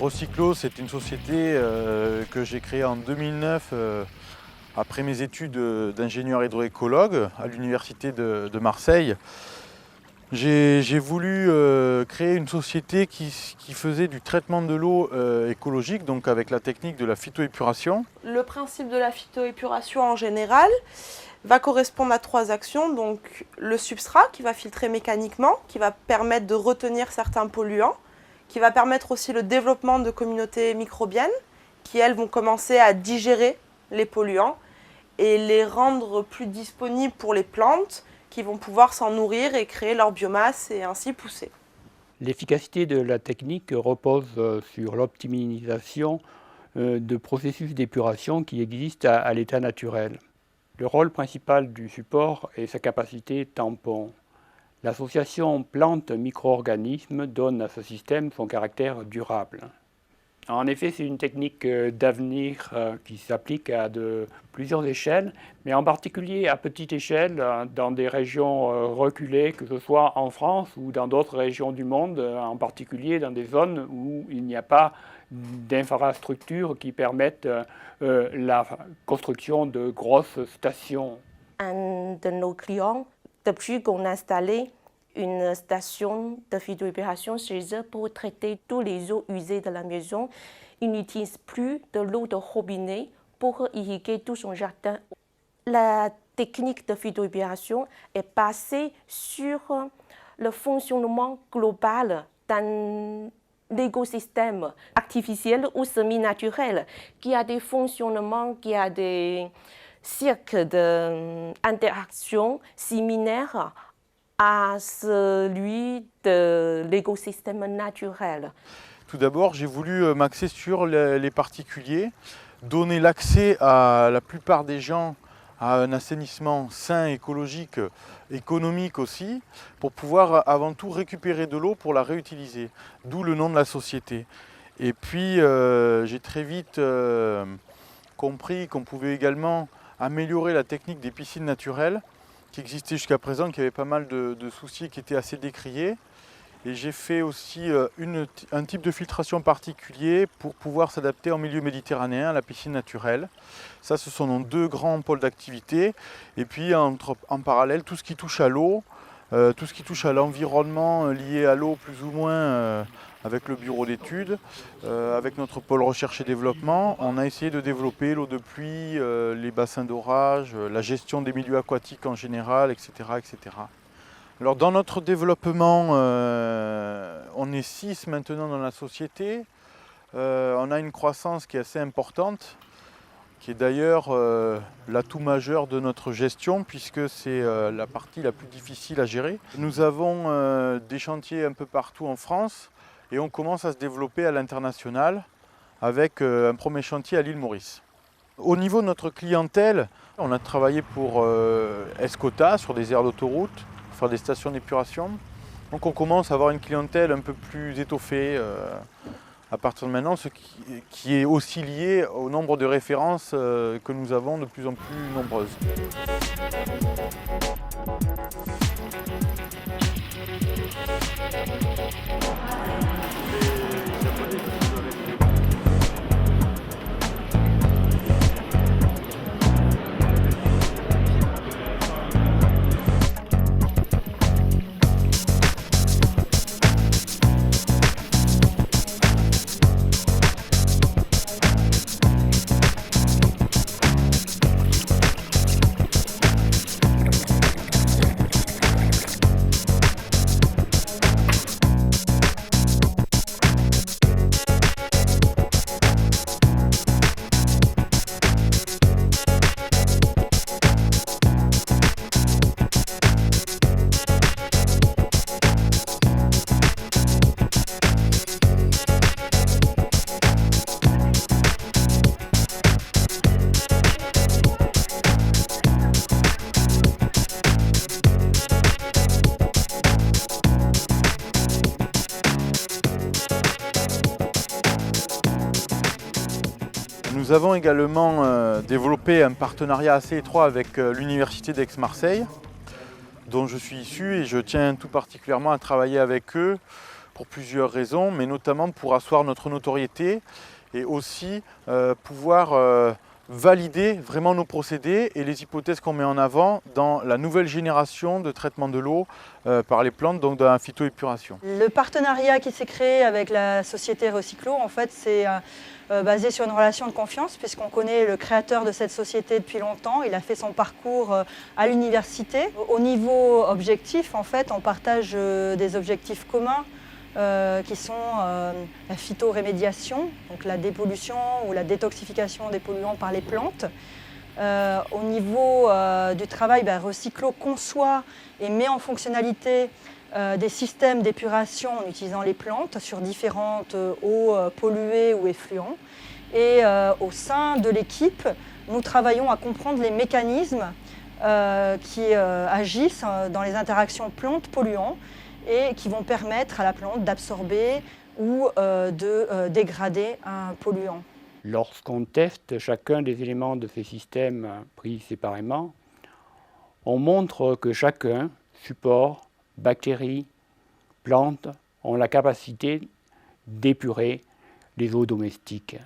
Recyclo, c'est une société que j'ai créée en 2009 après mes études d'ingénieur hydroécologue à l'université de Marseille. J'ai voulu créer une société qui faisait du traitement de l'eau écologique, donc avec la technique de la phytoépuration. Le principe de la phytoépuration en général va correspondre à 3 actions. Donc le substrat qui va filtrer mécaniquement, qui va permettre de retenir certains polluants, qui va permettre aussi le développement de communautés microbiennes qui, elles, vont commencer à digérer les polluants et les rendre plus disponibles pour les plantes qui vont pouvoir s'en nourrir et créer leur biomasse et ainsi pousser. L'efficacité de la technique repose sur l'optimisation de processus d'épuration qui existent à l'état naturel. Le rôle principal du support est sa capacité tampon. L'association plantes-micro-organismes donne à ce système son caractère durable. En effet, c'est une technique d'avenir qui s'applique à plusieurs échelles, mais en particulier à petite échelle dans des régions reculées, que ce soit en France ou dans d'autres régions du monde, en particulier dans des zones où il n'y a pas d'infrastructures qui permettent la construction de grosses stations. Un de nos clients, depuis qu'on a installé une station de phytoépuration chez eux pour traiter tous les eaux usées de la maison, ils n'utilisent plus de l'eau de robinet pour irriguer tout son jardin. La technique de phytoépuration est basée sur le fonctionnement global d'un l'écosystème artificiel ou semi-naturel, qui a des fonctionnements, qui a des cercles d'interaction similaires à celui de l'écosystème naturel. Tout d'abord, j'ai voulu m'axer sur les particuliers, donner l'accès à la plupart des gens à un assainissement sain, écologique, économique aussi, pour pouvoir avant tout récupérer de l'eau pour la réutiliser, d'où le nom de la société. Et puis j'ai très vite compris qu'on pouvait également améliorer la technique des piscines naturelles qui existait jusqu'à présent, qui avait pas mal de soucis, qui étaient assez décriés. Et j'ai fait aussi un type de filtration particulier pour pouvoir s'adapter en milieu méditerranéen à la piscine naturelle. Ça, ce sont nos 2 grands pôles d'activité. Et puis en parallèle, tout ce qui touche à l'eau, tout ce qui touche à l'environnement lié à l'eau plus ou moins avec le bureau d'études, avec notre pôle recherche et développement. On a essayé de développer l'eau de pluie, les bassins d'orage, la gestion des milieux aquatiques en général, etc. etc. Alors dans notre développement, on est 6 maintenant dans la société. On a une croissance qui est assez importante, qui est d'ailleurs l'atout majeur de notre gestion, puisque c'est la partie la plus difficile à gérer. Nous avons des chantiers un peu partout en France et on commence à se développer à l'international avec un premier chantier à l'île Maurice. Au niveau de notre clientèle, on a travaillé pour Escota sur des aires d'autoroute, faire des stations d'épuration. Donc on commence à avoir une clientèle un peu plus étoffée à partir de maintenant, ce qui est aussi lié au nombre de références que nous avons de plus en plus nombreuses. Nous avons également développé un partenariat assez étroit avec l'Université d'Aix-Marseille, dont je suis issu, et je tiens tout particulièrement à travailler avec eux pour plusieurs raisons, mais notamment pour asseoir notre notoriété et aussi pouvoir valider vraiment nos procédés et les hypothèses qu'on met en avant dans la nouvelle génération de traitement de l'eau par les plantes, donc dans la phytoépuration. Le partenariat qui s'est créé avec la société Recyclo, en fait, c'est basé sur une relation de confiance puisqu'on connaît le créateur de cette société depuis longtemps. Il a fait son parcours à l'université. Au niveau objectif, en fait, on partage des objectifs communs qui sont la phytorémédiation, donc la dépollution ou la détoxification des polluants par les plantes. Au niveau du travail, Recyclo conçoit et met en fonctionnalité des systèmes d'épuration en utilisant les plantes sur différentes eaux polluées ou effluents. Et au sein de l'équipe, nous travaillons à comprendre les mécanismes qui agissent dans les interactions plantes-polluants et qui vont permettre à la plante d'absorber ou de dégrader un polluant. Lorsqu'on teste chacun des éléments de ces systèmes pris séparément, on montre que chacun, support, bactéries, plantes, ont la capacité d'épurer les eaux domestiques.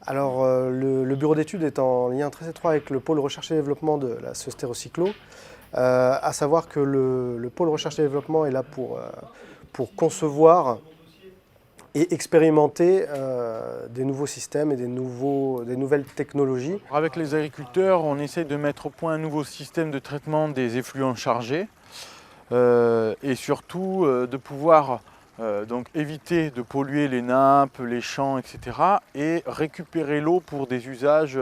Alors, le bureau d'études est en lien très étroit avec le pôle recherche et développement de la société Recyclo, à savoir que le pôle recherche et développement est là pour concevoir et expérimenter des nouveaux systèmes et des nouvelles technologies. Avec les agriculteurs, on essaie de mettre au point un nouveau système de traitement des effluents chargés et surtout de pouvoir donc éviter de polluer les nappes, les champs, etc. et récupérer l'eau pour des usages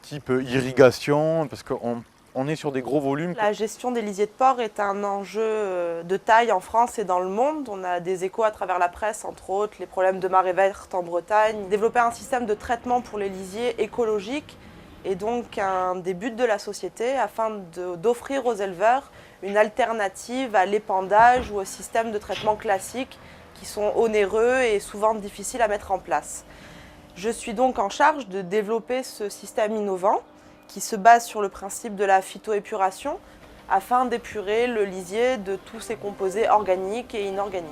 type irrigation, parce qu'on est sur des gros volumes. La gestion des lisiers de porc est un enjeu de taille en France et dans le monde. On a des échos à travers la presse, entre autres, les problèmes de marée verte en Bretagne. Développer un système de traitement pour les lisiers écologique est donc un des buts de la société afin d'offrir aux éleveurs une alternative à l'épandage ou au système de traitement classique qui sont onéreux et souvent difficiles à mettre en place. Je suis donc en charge de développer ce système innovant qui se base sur le principe de la phytoépuration afin d'épurer le lisier de tous ses composés organiques et inorganiques.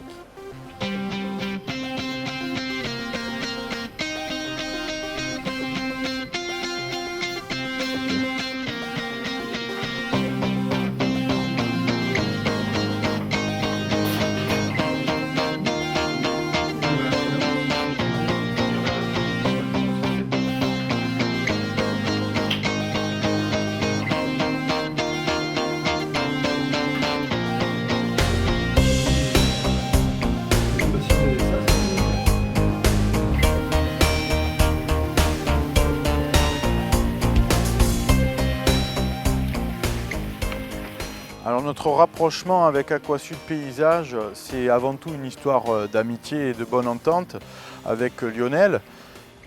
Alors notre rapprochement avec Aquasud Paysage, c'est avant tout une histoire d'amitié et de bonne entente avec Lionel.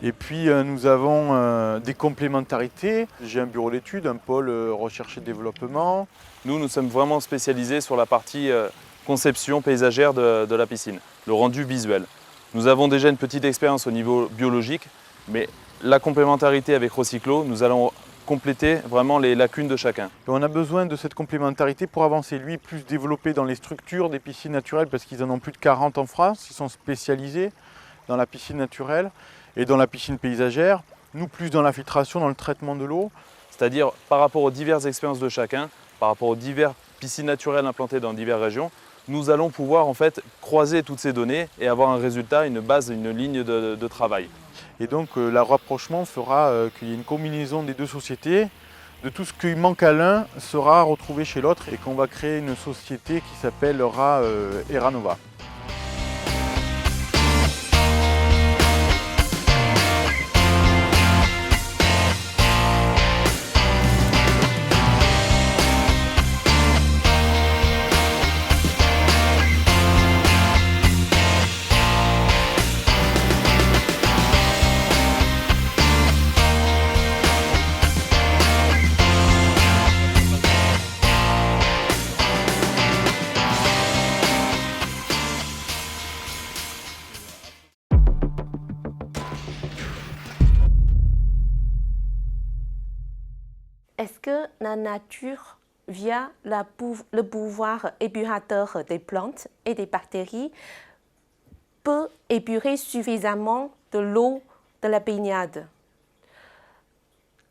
Et puis nous avons des complémentarités. J'ai un bureau d'études, un pôle recherche et développement. Nous sommes vraiment spécialisés sur la partie conception paysagère de la piscine, le rendu visuel. Nous avons déjà une petite expérience au niveau biologique, mais la complémentarité avec Recyclo, nous allons compléter vraiment les lacunes de chacun. Et on a besoin de cette complémentarité pour avancer. Lui, plus développé dans les structures des piscines naturelles, parce qu'ils en ont plus de 40 en France, ils sont spécialisés dans la piscine naturelle et dans la piscine paysagère. Nous, plus dans la filtration, dans le traitement de l'eau. C'est-à-dire par rapport aux diverses expériences de chacun, par rapport aux diverses piscines naturelles implantées dans diverses régions, nous allons pouvoir en fait croiser toutes ces données et avoir un résultat, une base, une ligne de travail. Et donc le rapprochement fera qu'il y ait une combinaison des deux sociétés, de tout ce qui manque à l'un sera retrouvé chez l'autre et qu'on va créer une société qui s'appellera Eranova. Est-ce que la nature, via le pouvoir épurateur des plantes et des bactéries, peut épurer suffisamment de l'eau de la baignade?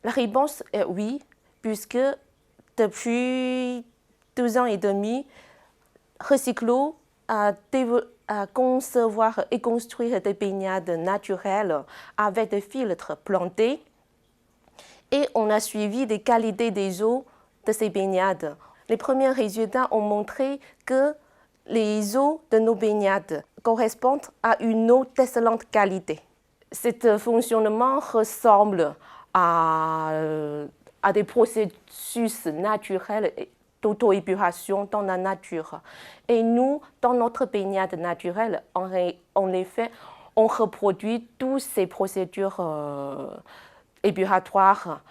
La réponse est oui, puisque depuis 2 ans et demi, Recyclo a concevoir et construire des baignades naturelles avec des filtres plantés. Et on a suivi des qualités des eaux de ces baignades. Les premiers résultats ont montré que les eaux de nos baignades correspondent à une eau d'excellente qualité. Ce fonctionnement ressemble à des processus naturels d'auto-épuration dans la nature. Et nous, dans notre baignade naturelle, en effet, on reproduit toutes ces procédures épuratoires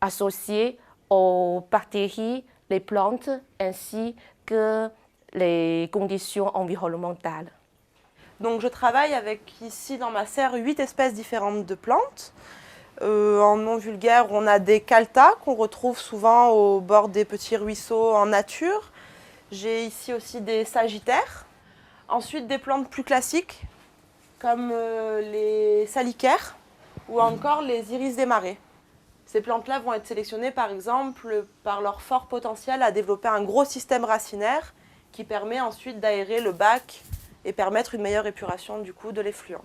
associées aux bactéries, les plantes, ainsi que les conditions environnementales. Donc je travaille avec ici dans ma serre 8 espèces différentes de plantes. En nom vulgaire, on a des caltas qu'on retrouve souvent au bord des petits ruisseaux en nature. J'ai ici aussi des sagittaires. Ensuite des plantes plus classiques comme les salicaires ou encore les iris des marais. Ces plantes-là vont être sélectionnées par exemple par leur fort potentiel à développer un gros système racinaire qui permet ensuite d'aérer le bac et permettre une meilleure épuration du coup de l'effluent.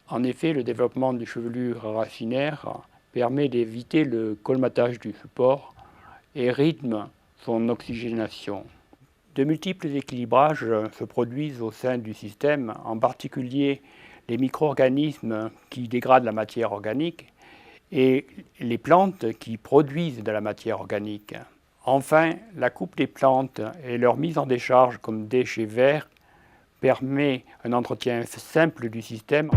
En effet, le développement des chevelures racinaires permet d'éviter le colmatage du support et rythme son oxygénation. De multiples équilibrages se produisent au sein du système, en particulier les micro-organismes qui dégradent la matière organique et les plantes qui produisent de la matière organique. Enfin, la coupe des plantes et leur mise en décharge comme déchets verts permet un entretien simple du système.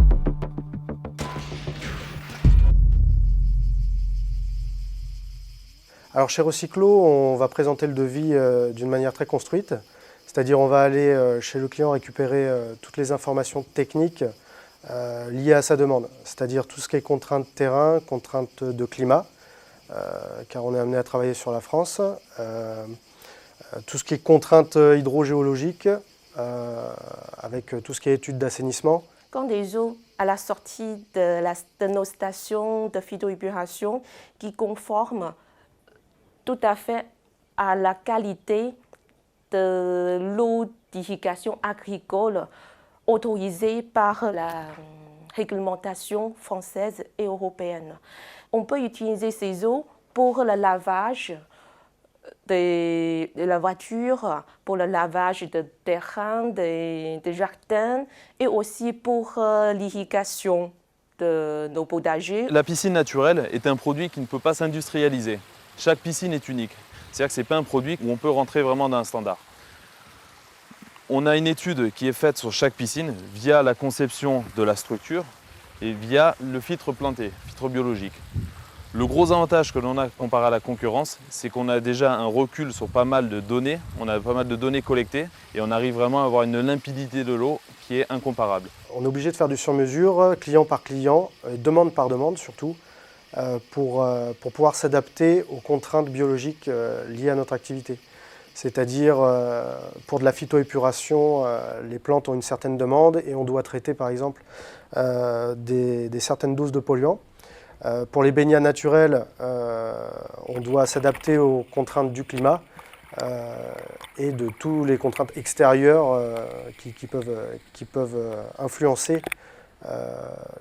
Alors chez Recyclo, on va présenter le devis d'une manière très construite, c'est-à-dire on va aller chez le client récupérer toutes les informations techniques liées à sa demande, c'est-à-dire tout ce qui est contraintes terrain, contraintes de climat, car on est amené à travailler sur la France, tout ce qui est contraintes hydrogéologiques, avec tout ce qui est études d'assainissement. Quand des eaux à la sortie de nos stations de phytoépuration qui conforment tout à fait à la qualité de l'eaudification agricole autorisée par la réglementation française et européenne. On peut utiliser ces eaux pour le lavage de la voiture, pour le lavage de terrain, des jardins et aussi pour l'irrigation de nos potagers. La piscine naturelle est un produit qui ne peut pas s'industrialiser. Chaque piscine est unique. C'est-à-dire que ce n'est pas un produit où on peut rentrer vraiment dans un standard. On a une étude qui est faite sur chaque piscine via la conception de la structure et via le filtre planté, filtre biologique. Le gros avantage que l'on a comparé à la concurrence, c'est qu'on a déjà un recul sur pas mal de données, on a pas mal de données collectées et on arrive vraiment à avoir une limpidité de l'eau qui est incomparable. On est obligé de faire du sur-mesure, client par client, demande par demande surtout, pour pouvoir s'adapter aux contraintes biologiques liées à notre activité. C'est-à-dire, pour de la phytoépuration, les plantes ont une certaine demande et on doit traiter par exemple des certaines doses de polluants. Pour les baignades naturelles, on doit s'adapter aux contraintes du climat et de toutes les contraintes extérieures qui peuvent influencer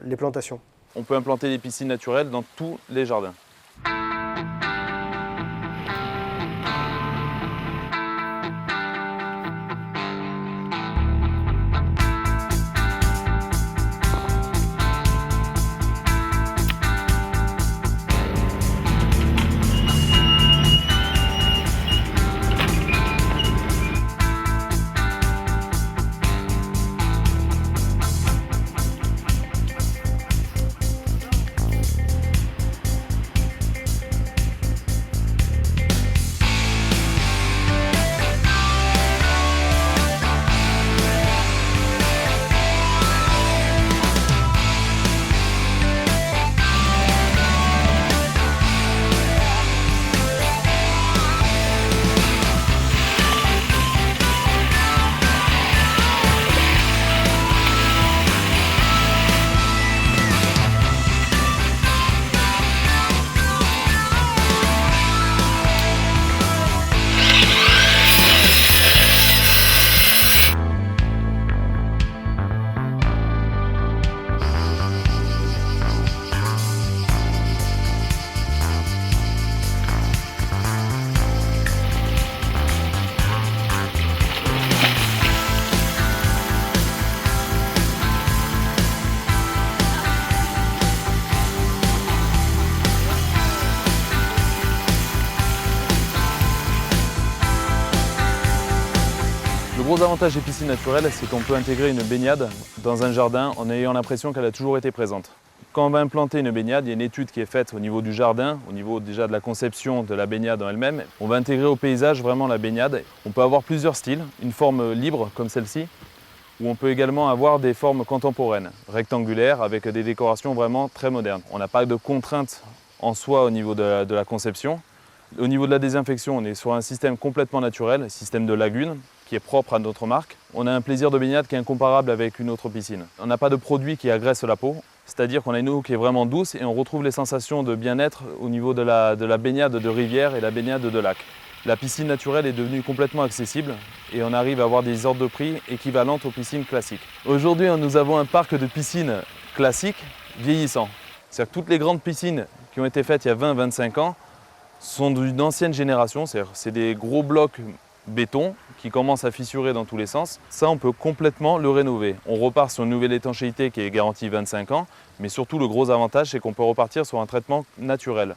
les plantations. On peut implanter des piscines naturelles dans tous les jardins. gros avantage des piscines naturelles, c'est qu'on peut intégrer une baignade dans un jardin en ayant l'impression qu'elle a toujours été présente. Quand on va implanter une baignade, il y a une étude qui est faite au niveau du jardin, au niveau déjà de la conception de la baignade en elle-même. On va intégrer au paysage vraiment la baignade. On peut avoir plusieurs styles, une forme libre comme celle-ci, ou on peut également avoir des formes contemporaines, rectangulaires, avec des décorations vraiment très modernes. On n'a pas de contraintes en soi au niveau de la conception. Au niveau de la désinfection, on est sur un système complètement naturel, un système de lagune, qui est propre à notre marque. On a un plaisir de baignade qui est incomparable avec une autre piscine. On n'a pas de produit qui agresse la peau, c'est-à-dire qu'on a une eau qui est vraiment douce et on retrouve les sensations de bien-être au niveau de la baignade de rivière et la baignade de lac. La piscine naturelle est devenue complètement accessible et on arrive à avoir des ordres de prix équivalentes aux piscines classiques. Aujourd'hui, nous avons un parc de piscines classiques vieillissant. C'est-à-dire que toutes les grandes piscines qui ont été faites il y a 20-25 ans sont d'une ancienne génération, c'est des gros blocs béton qui commencent à fissurer dans tous les sens. Ça, on peut complètement le rénover. On repart sur une nouvelle étanchéité qui est garantie 25 ans, mais surtout le gros avantage, c'est qu'on peut repartir sur un traitement naturel.